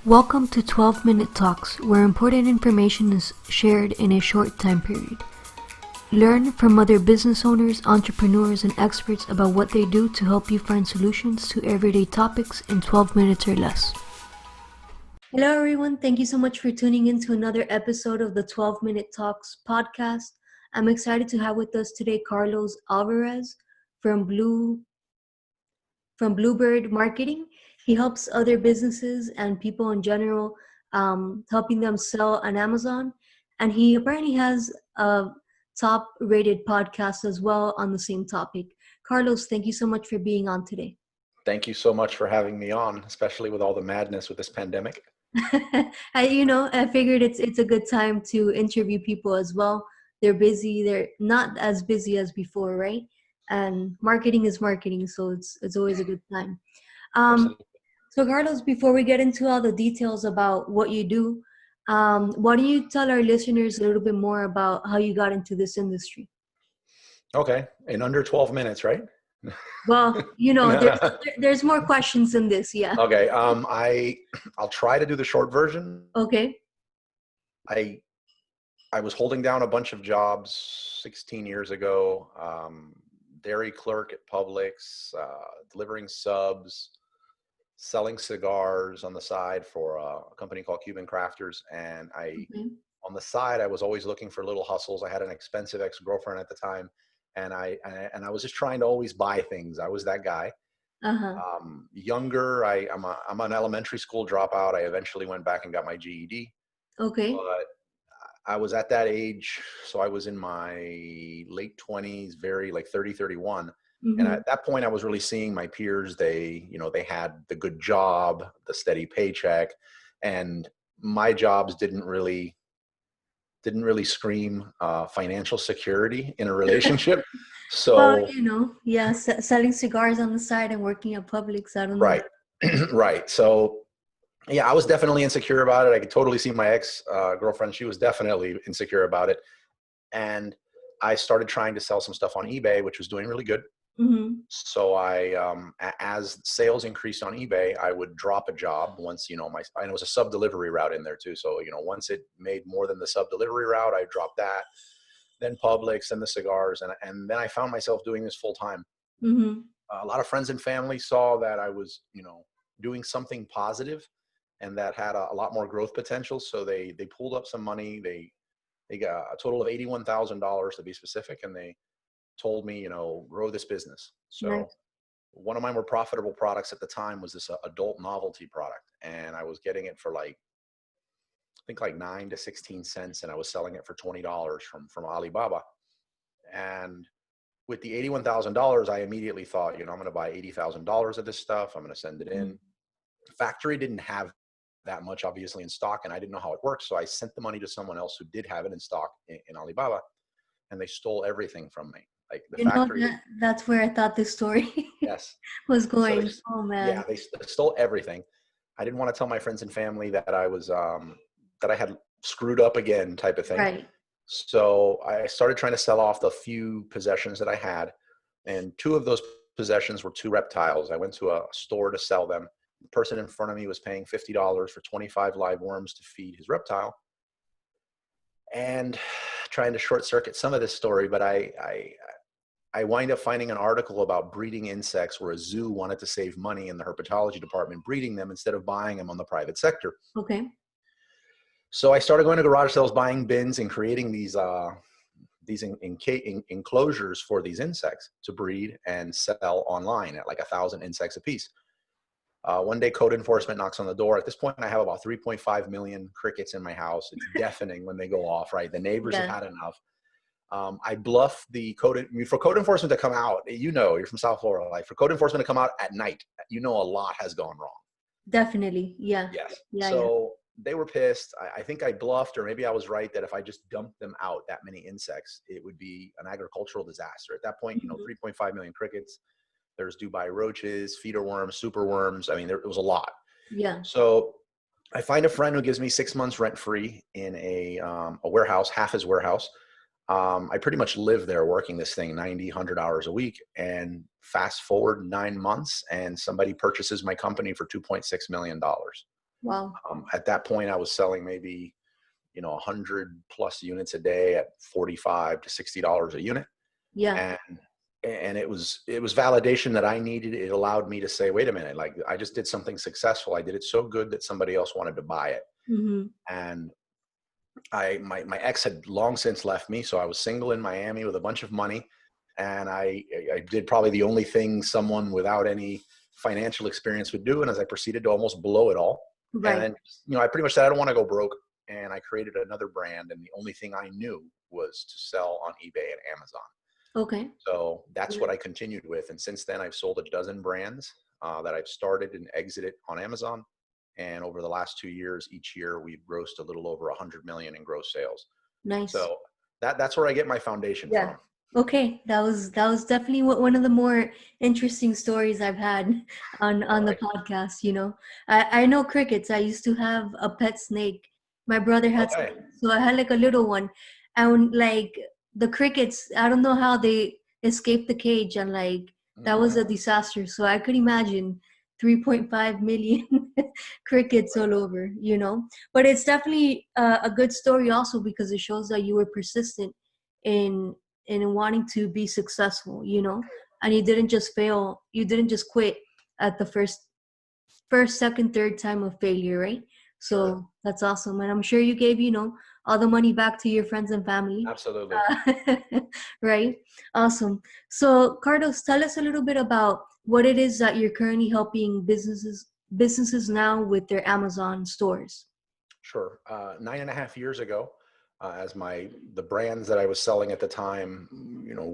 Welcome to 12-Minute Talks, where important information is shared in a short time period. Learn from other business owners, entrepreneurs, and experts about what they do to help you find solutions to everyday topics in 12 minutes or less. Hello, everyone. Thank you so much for tuning in to another episode of the 12-Minute Talks podcast. I'm excited to have with us today Carlos Alvarez from Bluebird Marketing. He helps other businesses and people in general, helping them sell on Amazon. And he apparently has a top rated podcast as well on the same topic. Carlos, thank you so much for being on today. Thank you so much for having me on, especially with all the madness with this pandemic. I figured it's a good time to interview people as well. They're busy. They're not as busy as before, right? And marketing is marketing, so it's always a good time. Absolutely. So Carlos, before we get into all the details about what you do, why don't you tell our listeners a little bit more about how you got into this industry? Okay. In under 12 minutes, right? Well, there's more questions than this. Yeah. Okay. I'll try to do the short version. Okay. I was holding down a bunch of jobs 16 years ago. Dairy clerk at Publix, delivering subs, selling cigars on the side for a company called Cuban Crafters. And on the side, I was always looking for little hustles. I had an expensive ex-girlfriend at the time, and I was just trying to always buy things. I was that guy. Younger, I'm an elementary school dropout. I eventually went back and got my GED. Okay. But I was at that age, so I was in my late 20s, very like 30, 31. And at that point, I was really seeing my peers. They had the good job, the steady paycheck, and my jobs didn't really scream financial security in a relationship. So, well, selling cigars on the side and working at Publix. I don't know. Right, right. So, yeah, I was definitely insecure about it. I could totally see my ex-girlfriend. She was definitely insecure about it. And I started trying to sell some stuff on eBay, which was doing really good. So as sales increased on eBay, I would drop a job once, and it was a sub delivery route in there too. So, once it made more than the sub delivery route, I dropped that, then Publix and the cigars. And then I found myself doing this full time. A lot of friends and family saw that I was, doing something positive and that had a lot more growth potential. So they pulled up some money. They got a total of $81,000 to be specific. And they told me, grow this business. So Right. One of my more profitable products at the time was this adult novelty product. And I was getting it for I think 9 to 16 cents. And I was selling it for $20 from Alibaba. And with the $81,000, I immediately thought, I'm going to buy $80,000 of this stuff. I'm going to send it in. Factory didn't have that much obviously in stock, and I didn't know how it worked. So I sent the money to someone else who did have it in stock in Alibaba, and they stole everything from me. Like the factory. That's where I thought this story Yes. was going. So Oh man. Yeah, they stole everything. I didn't want to tell my friends and family that I was that I had screwed up again, type of thing. Right. So I started trying to sell off the few possessions that I had, and two of those possessions were two reptiles. I went to a store to sell them. The person in front of me was paying $50 for 25 live worms to feed his reptile. And trying to short circuit some of this story, but I wind up finding an article about breeding insects where a zoo wanted to save money in the herpetology department, breeding them instead of buying them on the private sector. Okay. So I started going to garage sales, buying bins, and creating these enclosures for these insects to breed and sell online at 1,000 insects a piece. One day, code enforcement knocks on the door. At this point, I have about 3.5 million crickets in my house. It's deafening when they go off, right? The neighbors have had enough. I bluff for code enforcement to come out. You're from South Florida. For code enforcement to come out at night, a lot has gone wrong. Definitely. Yeah. Yes. Yeah. They were pissed. I think I bluffed, or maybe I was right, that if I just dumped them out, that many insects, it would be an agricultural disaster. At that point, 3.5 million crickets. There's Dubai roaches, feeder worms, super worms. I mean, it was a lot. Yeah. So I find a friend who gives me 6 months rent free in a warehouse, half his warehouse. I pretty much live there working this thing 90, 100 hours a week. And fast forward 9 months and somebody purchases my company for $2.6 million. Wow. At that point, I was selling maybe, 100 plus units a day at 45 to $60 a unit. Yeah. And it was validation that I needed. It allowed me to say, wait a minute, like I just did something successful. I did it so good that somebody else wanted to buy it. Mm-hmm. And my ex had long since left me, so I was single in Miami with a bunch of money, and I did probably the only thing someone without any financial experience would do, and as I proceeded to almost blow it all, and Right. then I pretty much said I don't want to go broke, and I created another brand, and the only thing I knew was to sell on eBay and Amazon. Okay. So that's Yeah. what I continued with, and since then I've sold a dozen brands that I've started and exited on Amazon. And over the last 2 years, each year we've grossed a little over 100 million in gross sales. Nice. So that's where I get my foundation Yeah. from. Okay. That was definitely one of the more interesting stories I've had All on the right. podcast, you know. I know crickets. I used to have a pet snake. My brother had Okay. snakes, so I had like a little one. And like the crickets, I don't know how they escaped the cage, and like that was Hmm. a disaster. So I could imagine 3.5 million crickets all over, you know. But it's definitely a good story also because it shows that you were persistent in wanting to be successful, you know, and you didn't just fail, you didn't just quit at the first, second, third time of failure, right? Sure. So that's awesome, and I'm sure you gave, all the money back to your friends and family. Absolutely. Right. Awesome. So Carlos, tell us a little bit about what it is that you're currently helping businesses now with their Amazon stores. Sure. 9.5 years ago, as the brands that I was selling at the time,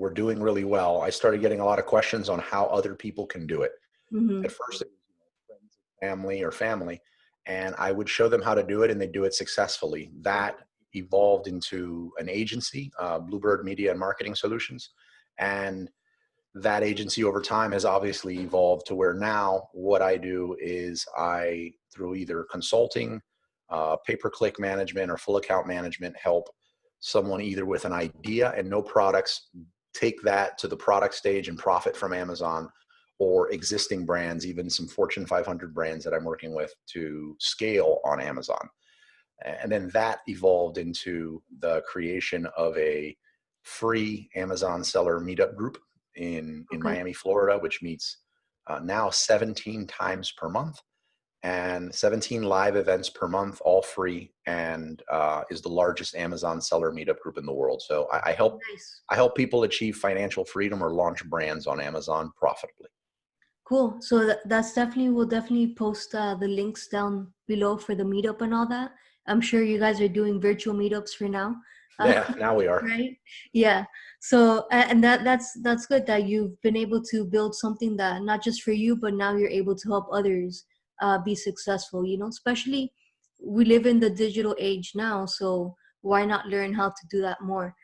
were doing really well, I started getting a lot of questions on how other people can do it. Mm-hmm. At first, it was friends, family, and I would show them how to do it, and they do it successfully. That evolved into an agency, Bluebird Media and Marketing Solutions, and that agency over time has obviously evolved to where now what I do is through either consulting, pay-per-click management, or full account management, help someone either with an idea and no products, take that to the product stage and profit from Amazon, or existing brands, even some Fortune 500 brands that I'm working with, to scale on Amazon. And then that evolved into the creation of a free Amazon seller meetup group in Okay. Miami, Florida, which meets now 17 times per month, and 17 live events per month, all free, and is the largest Amazon seller meetup group in the world. So I help Nice. I help people achieve financial freedom or launch brands on Amazon profitably. Cool. So that's definitely, we'll definitely post the links down below for the meetup and all that. I'm sure you guys are doing virtual meetups for now. Uh, Yeah, now we are. right? Yeah. So and that's good that you've been able to build something that not just for you, but now you're able to help others be successful, you know, especially we live in the digital age now, so why not learn how to do that more?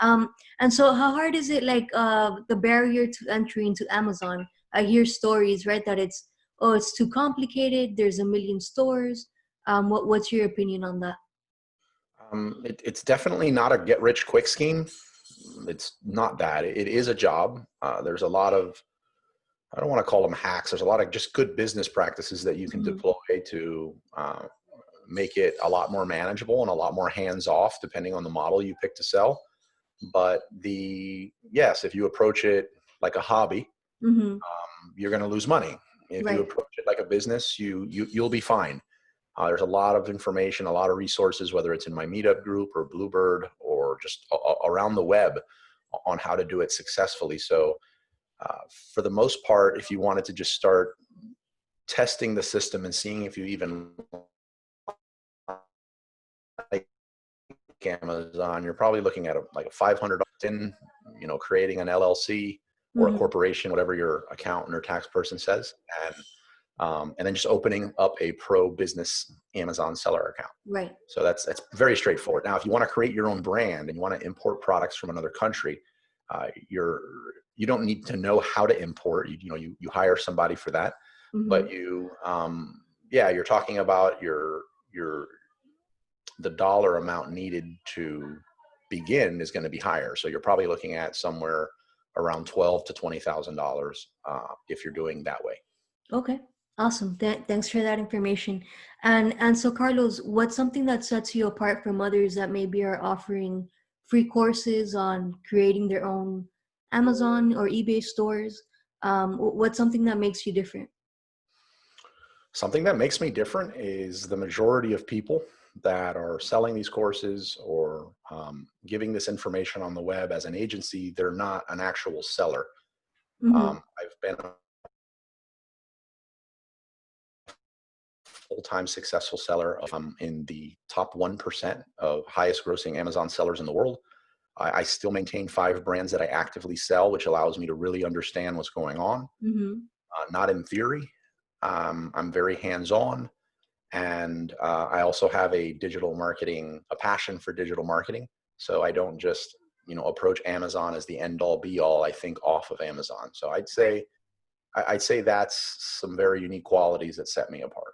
Um, and so how hard is it, like the barrier to entry into Amazon? I hear stories, right, that it's too complicated. There's a million stores. What's your opinion on that? It's definitely not a get rich quick scheme. It's not that. It is a job. There's a lot of, I don't want to call them hacks. There's a lot of just good business practices that you can Hmm. deploy to make it a lot more manageable and a lot more hands off, depending on the model you pick to sell. But yes, if you approach it like a hobby, Hmm. you're going to lose money. If you Right. approach it like a business, you'll be fine. There's a lot of information, a lot of resources, whether it's in my meetup group or Bluebird or just around the web, on how to do it successfully. So for the most part, if you wanted to just start testing the system and seeing if you even like Amazon, you're probably looking at like a $500 in, creating an LLC or a Hmm. corporation, whatever your accountant or tax person says, and then just opening up a pro business Amazon seller account. Right. So that's very straightforward. Now, if you want to create your own brand and you want to import products from another country, you don't need to know how to import. You hire somebody for that, Hmm. but you're talking about your the dollar amount needed to begin is going to be higher. So you're probably looking at somewhere around $12,000 to $20,000 if you're doing that way. Okay. Awesome. Thanks for that information. And so, Carlos, what's something that sets you apart from others that maybe are offering free courses on creating their own Amazon or eBay stores? What's something that makes you different? Something that makes me different is the majority of people that are selling these courses or giving this information on the web as an agency, they're not an actual seller. Mm-hmm. I've been a full-time successful seller. In the top 1% of highest grossing Amazon sellers in the world. I still maintain 5 brands that I actively sell, which allows me to really understand what's going on. Mm-hmm. Not in theory. I'm very hands-on. And I also have a passion for digital marketing. So I don't just, approach Amazon as the end all be all. I think off of Amazon. So I'd say that's some very unique qualities that set me apart.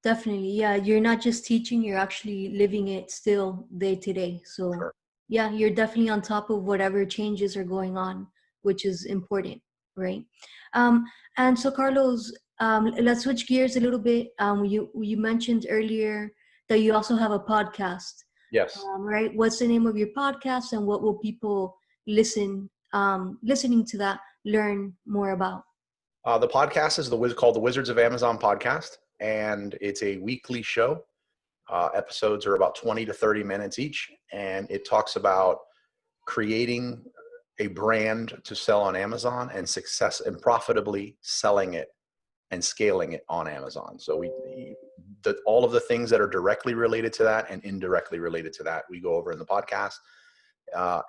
Definitely. Yeah. You're not just teaching, you're actually living it still day to day. So, Sure. yeah, you're definitely on top of whatever changes are going on, which is important, right? Um, and so, Carlos, let's switch gears a little bit. You mentioned earlier that you also have a podcast, Yes. right? What's the name of your podcast, and what will people listening to that learn more about? The podcast is called the Wizards of Amazon podcast, and it's a weekly show. Episodes are about 20 to 30 minutes each, and it talks about creating a brand to sell on Amazon and profitably selling it and scaling it on Amazon. So all of the things that are directly related to that and indirectly related to that, we go over in the podcast.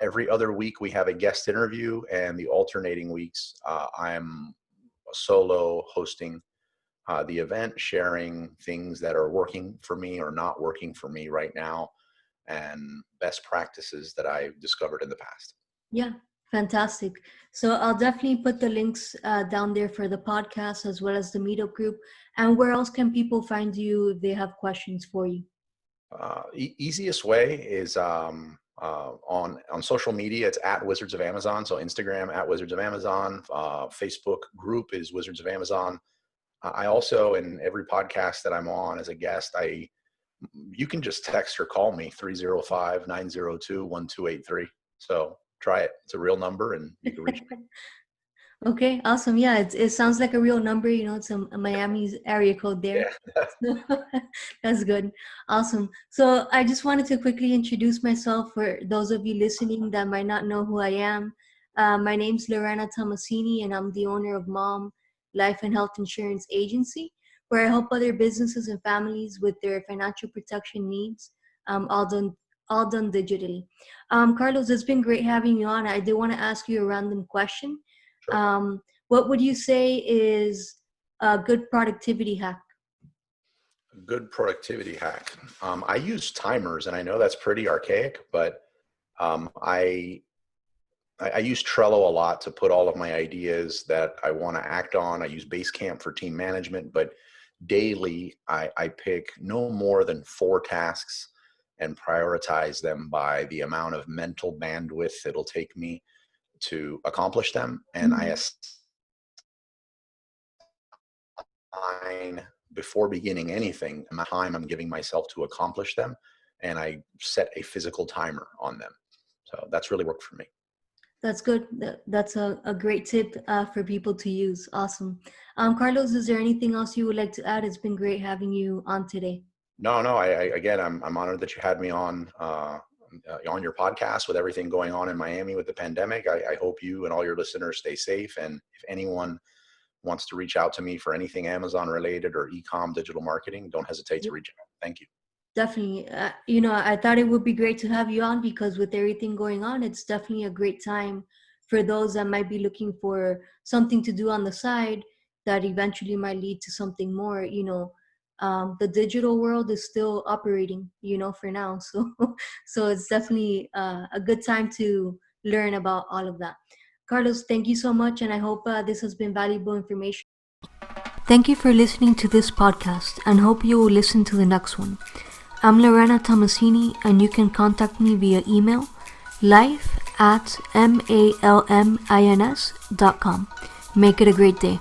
Every other week we have a guest interview, and the alternating weeks I'm solo hosting the event, sharing things that are working for me or not working for me right now, and best practices that I've discovered in the past. Yeah, fantastic. So I'll definitely put the links down there for the podcast as well as the meetup group. And where else can people find you if they have questions for you? Easiest way is on social media. It's at Wizards of Amazon. So Instagram at Wizards of Amazon. Facebook group is Wizards of Amazon. I also, in every podcast that I'm on as a guest, you can just text or call me 305-902-1283. So try it. It's a real number and you can reach me. Okay, awesome. Yeah, it sounds like a real number. It's a Miami's area code there. Yeah. So that's good. Awesome. So I just wanted to quickly introduce myself for those of you listening that might not know who I am. My name's Lorena Tomasini, and I'm the owner of Mom Life and Health Insurance Agency, where I help other businesses and families with their financial protection needs, all done digitally. Carlos, it's been great having you on. I did want to ask you a random question. Sure. What would you say is a good productivity hack? Good productivity hack. I use timers, and I know that's pretty archaic, but I use Trello a lot to put all of my ideas that I want to act on. I use Basecamp for team management, but daily I pick no more than 4 tasks and prioritize them by the amount of mental bandwidth it'll take me to accomplish them. And I Mhm. assign, before beginning anything, the time I'm giving myself to accomplish them. And I set a physical timer on them. So that's really worked for me. That's good. That's a great tip for people to use. Awesome. Carlos, is there anything else you would like to add? It's been great having you on today. No. Again, I'm honored that you had me on your podcast with everything going on in Miami with the pandemic. I hope you and all your listeners stay safe. And if anyone wants to reach out to me for anything Amazon related or e-com digital marketing, don't hesitate to reach out. Thank you. Definitely. I thought it would be great to have you on because with everything going on, it's definitely a great time for those that might be looking for something to do on the side that eventually might lead to something more. The digital world is still operating, for now. So it's definitely a good time to learn about all of that. Carlos, thank you so much. And I hope this has been valuable information. Thank you for listening to this podcast and hope you will listen to the next one. I'm Lorena Tomasini, and you can contact me via email life@malmins.com. Make it a great day.